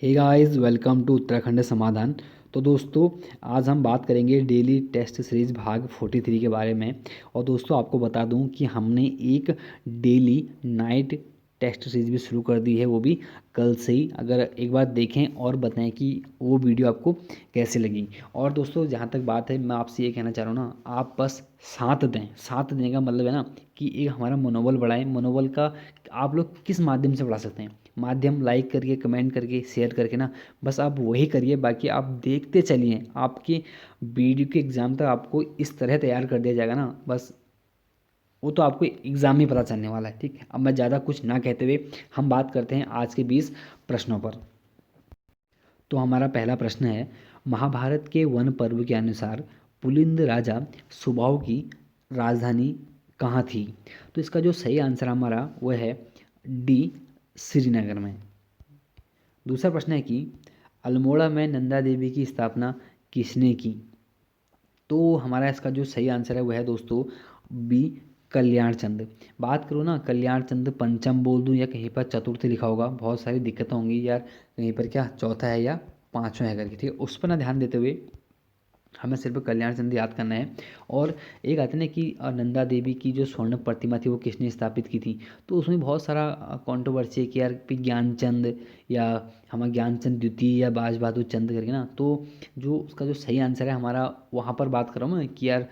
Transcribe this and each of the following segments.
Hey guys, welcome to Uttarakhand Samadhan. तो दोस्तों, आज हम बात करेंगे डेली टेस्ट सीरीज भाग 43 के बारे में। और दोस्तों, आपको बता दूं कि हमने एक डेली नाइट टेस्ट सीरीज भी शुरू कर दी है, वो भी कल से ही। अगर एक बार देखें और बताएं कि वो वीडियो आपको कैसे लगी। और दोस्तों, जहाँ तक बात है, मैं आपसे ये कहना चाह रहा हूँ ना, आप बस साथ दें। साथ देने का मतलब है ना कि एक हमारा मनोबल बढ़ाएं। मनोबल का आप लोग किस माध्यम से बढ़ा सकते हैं? माध्यम लाइक करके, कमेंट करके, शेयर करके ना, बस आप वही करिए। बाकी आप देखते चलिए, आपके वीडियो के एग्ज़ाम तक आपको इस तरह तैयार कर दिया जाएगा ना, बस वो तो आपको एग्ज़ाम में पता चलने वाला है। ठीक है, अब मैं ज़्यादा कुछ ना कहते हुए हम बात करते हैं आज के 20 प्रश्नों पर। तो हमारा पहला प्रश्न है, महाभारत के वन पर्व के अनुसार पुलिंद राजा सुबाहु की राजधानी कहाँ थी? तो इसका जो सही आंसर हमारा वो है डी, श्रीनगर में। दूसरा प्रश्न है कि अल्मोड़ा में नंदा देवी की स्थापना किसने की? तो हमारा इसका जो सही आंसर है वह है दोस्तों बी, कल्याण चंद। बात करूँ ना, कल्याण चंद पंचम बोल दूँ या कहीं पर चतुर्थ लिखा होगा, बहुत सारी दिक्कतें होंगी यार। कहीं पर क्या चौथा है या पाँचवा है करके, ठीक है, उस पर ना ध्यान देते हुए हमें सिर्फ कल्याण चंद याद करना है। और एक आते ना कि नंदा देवी की जो स्वर्ण प्रतिमा थी वो किसने स्थापित की थी? तो उसमें बहुत सारा कंट्रोवर्सी है कि यार ज्ञानचंद या हमारा ज्ञानचंद द्वितीय या बाज बहादुर चंद करके ना। तो जो उसका जो सही आंसर है हमारा, वहाँ पर बात कर रहा हूँ मैं कि यार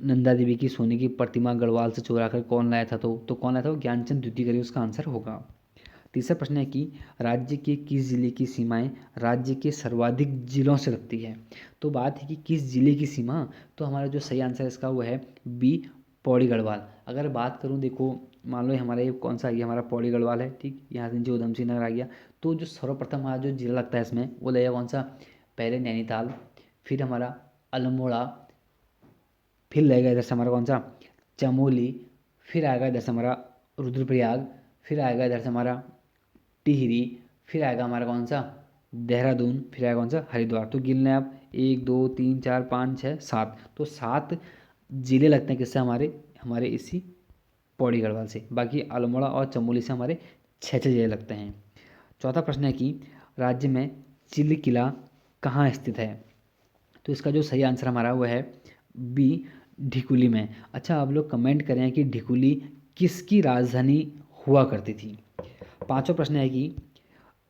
नंदा देवी की सोने की प्रतिमा गढ़वाल से चुरा कर कौन लाया था? तो कौन लाया था? वो ज्ञानचंद द्वितीय करके उसका आंसर होगा। तीसरा प्रश्न है कि राज्य के किस जिले की सीमाएं राज्य के सर्वाधिक जिलों से लगती है? तो बात है कि किस जिले की सीमा, तो हमारा जो सही आंसर है इसका वो है बी, पौड़ी गढ़वाल। अगर बात करूं, देखो मान लो हमारा ये कौन सा आ गया, हमारा पौड़ी गढ़वाल है, ठीक, यहाँ से नीचे उधम सिंह नगर आ गया। तो जो सर्वप्रथम हमारा जो जिला लगता है इसमें वो लगेगा कौन सा? पहले नैनीताल, फिर हमारा अल्मोड़ा, फिर लगेगा इधर से हमारा कौन सा? चमोली, फिर आएगा इधर से हमारा रुद्रप्रयाग, फिर आएगा इधर से हमारा टिहरी, फिर आएगा हमारा कौन सा? देहरादून, फिर आएगा कौन सा? हरिद्वार। तो गिन लें आप, एक दो तीन चार पाँच छः सात, तो सात जिले लगते हैं किससे? हमारे हमारे इसी पौड़ी गढ़वाल से। बाकी अल्मोड़ा और चमोली से हमारे छः छः जिले लगते हैं। चौथा प्रश्न है कि राज्य में चिल्ल किला कहाँ स्थित है? तो इसका जो सही आंसर हमारा वो है बी, ढिकुली में। अच्छा, आप लोग कमेंट करें कि ढिकुली किसकी राजधानी हुआ करती थी। पांचवा प्रश्न है कि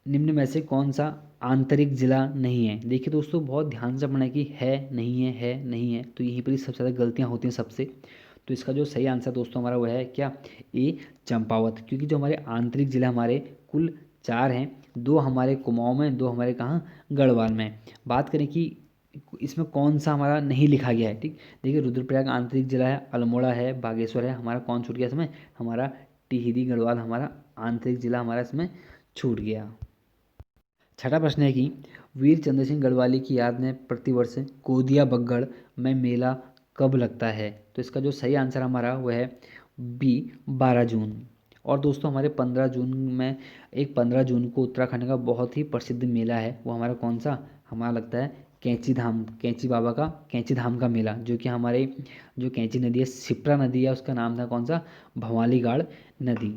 निम्न में से कौन सा आंतरिक जिला नहीं है? देखिए दोस्तों, बहुत ध्यान से पढ़ना है कि है नहीं है, तो यहीं पर ही सबसे ज़्यादा गलतियाँ होती हैं सबसे। तो इसका जो सही आंसर दोस्तों हमारा वह है क्या? ए, चंपावत। क्योंकि जो हमारे आंतरिक जिला हमारे कुल चार हैं, दो हमारे कुमाऊं में, दो हमारे कहाँ? गढ़वाल में। बात करें कि इसमें कौन सा हमारा नहीं लिखा गया है, ठीक, देखिए रुद्रप्रयाग आंतरिक जिला है, अल्मोड़ा है, बागेश्वर है, हमारा कौन छूट गया इसमें? हमारा टिहरी गढ़वाल हमारा आंतरिक जिला हमारा इसमें छूट गया। छठा प्रश्न है कि वीर चंद्र सिंह गढ़वाली की याद में प्रतिवर्ष गोदिया बगड़ में मेला कब लगता है? तो इसका जो सही आंसर हमारा वह है बी, 12 जून। और दोस्तों, हमारे 15 जून में, एक 15 जून को उत्तराखंड का बहुत ही प्रसिद्ध मेला है, वो हमारा कौन सा? हमारा लगता है कैंची धाम, कैंची बाबा का कैंची धाम का मेला, जो कि हमारे जो कैंची नदी है, शिप्रा नदी है, उसका नाम था कौन सा? भवालीगढ़ नदी।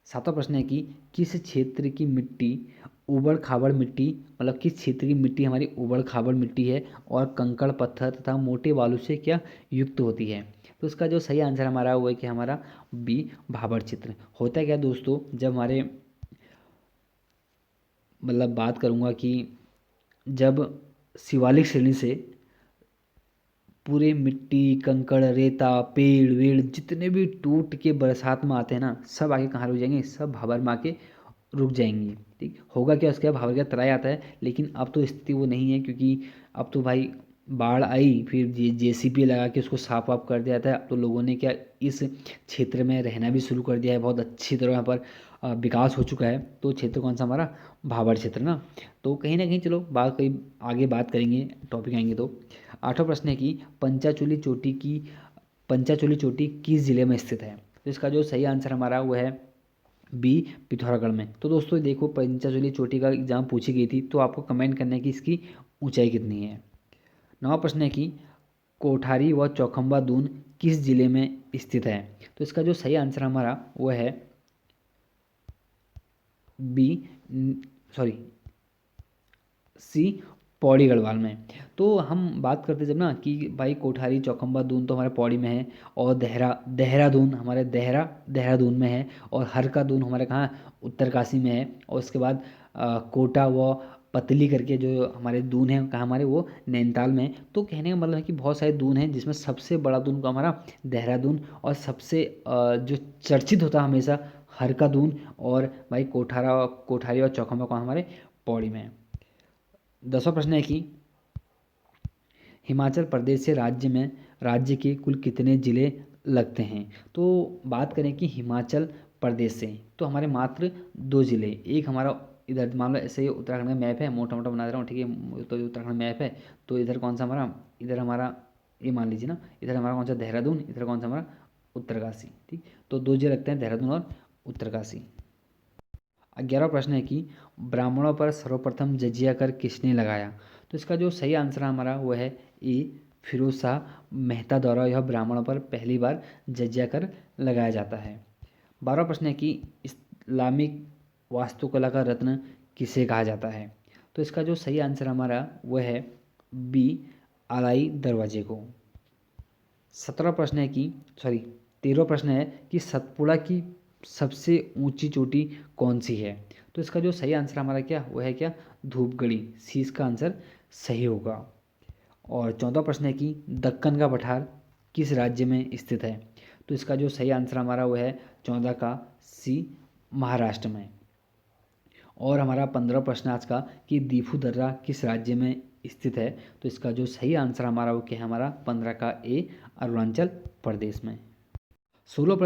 सातवां प्रश्न है कि किस क्षेत्र की मिट्टी ऊबड़ खाबड़ मिट्टी, मतलब किस क्षेत्र की मिट्टी हमारी ऊबड़ खाबड़ मिट्टी है और कंकड़ पत्थर तथा मोटे बालू से क्या युक्त होती है? तो इसका जो सही आंसर हमारा वो है कि हमारा बी, भाबर चित्र। होता है क्या दोस्तों, जब हमारे मतलब बात करूँगा कि जब शिवालिक श्रेणी से पूरे मिट्टी कंकड़ रेता पेड़ वेड़ जितने भी टूट के बरसात में आते हैं ना, सब आके कहाँ रुक जाएंगे? सब भाबर में आके रुक जाएंगे। ठीक, होगा क्या उसके बाद? भाबर का तराई आता है, लेकिन अब तो स्थिति वो नहीं है, क्योंकि अब तो भाई बाढ़ आई, फिर जेसीबी लगा के उसको साफ वाफ कर दिया जाता है। अब तो लोगों ने क्या इस क्षेत्र में रहना भी शुरू कर दिया है, बहुत अच्छी तरह यहाँ पर विकास हो चुका है। तो क्षेत्र कौन सा हमारा? भाबर क्षेत्र ना। तो कहीं ना कहीं चलो बात कहीं आगे बात करेंगे, टॉपिक आएंगे तो। आठवां प्रश्न है कि पंचाचूली चोटी किस जिले में स्थित है? तो इसका जो सही आंसर हमारा वो है बी, पिथौरागढ़ में। तो दोस्तों देखो, पंचाचूली चोटी का एग्जाम पूछी गई थी, तो आपको कमेंट करना है कि इसकी ऊंचाई कितनी है। नवा प्रश्न है कि कोठारी व चौखंबा दून किस जिले में स्थित है? तो इसका जो सही आंसर हमारा वो है B sorry C Pauri Garhwal में। तो हम बात करते जब ना कि भाई कोठारी चौखंबा दून तो हमारे पौड़ी में है, और देहरादून हमारे देहरादून में है, और हर का दून हमारे कहाँ उत्तरकाशी में है, और उसके बाद कोटा व पतली करके जो हमारे दून है कहाँ हमारे वो नैनीताल में है। तो कहने का मतलब है कि बहुत सारे दून हैं जिसमें सबसे बड़ा दून का हमारा देहरादून, और सबसे जो चर्चित होता है हमेशा हर का दून, और भाई कोठारी और चौखंबा का हमारे पौड़ी में है। 10वां प्रश्न है कि हिमाचल प्रदेश से राज्य के कुल कितने ज़िले लगते हैं। तो बात करें कि हिमाचल प्रदेश से तो हमारे मात्र 2 ज़िले, एक हमारा इधर मान लो ऐसे ही उत्तराखंड का मैप है, मोटा मोटा बना दे रहा हूँ, ठीक है, तो उत्तराखंड मैप है, तो इधर कौन सा हमारा, इधर हमारा ये मान लीजिए ना, इधर हमारा कौन सा देहरादून, इधर कौन सा हमारा उत्तरकाशी, ठीक। तो 2 ज़िले लगते हैं, देहरादून और उत्तरकाशी। 11वां प्रश्न है कि ब्राह्मणों पर सर्वप्रथम जजिया कर किसने लगाया। तो इसका जो सही आंसर हमारा वो है ए, फिरोज शाह मेहता द्वारा यह ब्राह्मणों पर पहली बार जजिया कर लगाया जाता है। 12वां प्रश्न है कि इस्लामिक वास्तुकला का रत्न किसे कहा जाता है। तो इसका जो सही आंसर हमारा वह है बी, आलाई दरवाजे को। 17वां प्रश्न है कि सॉरी 13वां प्रश्न है कि सतपुड़ा की सबसे ऊंची चोटी कौन सी है। तो इसका जो सही आंसर हमारा क्या वो है, क्या धूपगढ़ी, सी इसका आंसर सही होगा। और 14वां प्रश्न है कि दक्कन का पठार किस राज्य में स्थित है। तो इसका जो सही आंसर हमारा वो है 14 का सी, महाराष्ट्र में। और हमारा 15वां प्रश्न आज का कि दीफू दर्रा किस राज्य में स्थित है। तो इसका जो सही आंसर हमारा वो क्या है, हमारा 15 का ए, अरुणाचल प्रदेश में। 16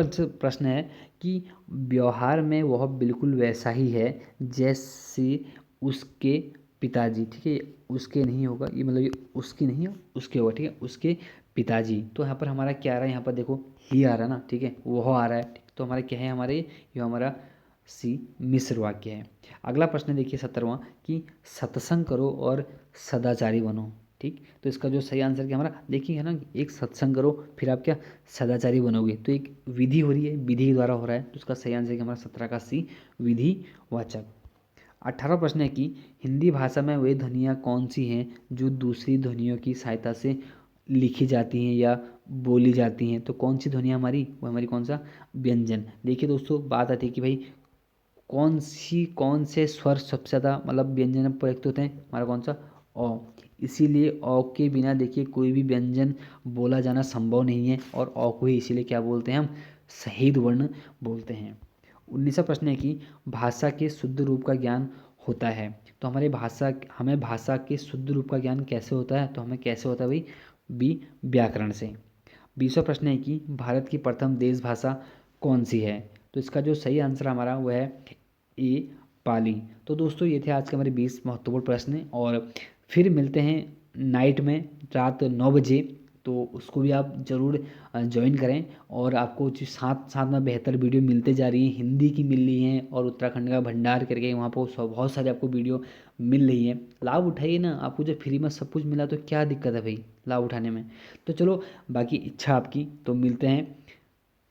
प्रश्न है कि व्यवहार में वह बिल्कुल वैसा ही है जैसे उसके पिताजी, ठीक है, उसके नहीं होगा ये, मतलब ये उसकी नहीं है, उसके होगा, ठीक है, उसके पिताजी। तो यहाँ पर हमारा क्या आ रहा है, यहाँ पर देखो ही आ रहा है ना, ठीक है, वह आ रहा है, ठीक। तो हमारा क्या है, हमारे ये हमारा सी मिश्र वाक्य है। अगला प्रश्न देखिए 17वां कि सत्संग करो और सदाचारी बनो, ठीक। तो इसका जो सही आंसर क्या हमारा देखिए है ना, एक सत्संग करो फिर आप क्या सदाचारी बनोगे, तो एक विधि हो रही है, विधि के द्वारा हो रहा है, तो इसका सही आंसर क्या हमारा 17 का सी, विधिवाचक। 18वां प्रश्न है कि हिंदी भाषा में वे ध्वनियाँ कौन सी हैं जो दूसरी ध्वनियों की सहायता से लिखी जाती हैं या बोली जाती हैं। तो कौन सी ध्वनियाँ हमारी, वो हमारी कौन सा व्यंजन। देखिए दोस्तों बात आती है कि भाई कौन से स्वर सबसे ज़्यादा मतलब व्यंजन में प्रयुक्त होते हैं, हमारा कौन सा अ। इसीलिए अ के बिना देखिए कोई भी व्यंजन बोला जाना संभव नहीं है, और अ को ही इसीलिए क्या बोलते हैं हम, शहीद वर्ण बोलते हैं। 19वां प्रश्न है कि भाषा के शुद्ध रूप का ज्ञान होता है। तो हमें भाषा के शुद्ध रूप का ज्ञान कैसे होता है, तो हमें कैसे होता है भाई, बी, व्याकरण से। 20वां प्रश्न है कि भारत की प्रथम देश भाषा कौन सी है। तो इसका जो सही आंसर हमारा वह है ए, पाली। तो दोस्तों ये थे आज के हमारे 20 महत्वपूर्ण प्रश्न, और फिर मिलते हैं नाइट में रात 9 बजे, तो उसको भी आप ज़रूर ज्वाइन करें। और आपको जो साथ साथ में बेहतर वीडियो मिलते जा रही हैं, हिंदी की मिल रही हैं, और उत्तराखंड का भंडार करके वहाँ पर बहुत सारे आपको वीडियो मिल रही है। लाभ उठाइए ना, आपको जब फ्री में सब कुछ मिला तो क्या दिक्कत है भाई लाभ उठाने में। तो चलो बाकी इच्छा आपकी, तो मिलते हैं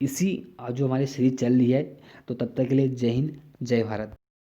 इसी जो हमारी सीरीज चल रही है। तो तब तक के लिए जय हिंद, जय भारत।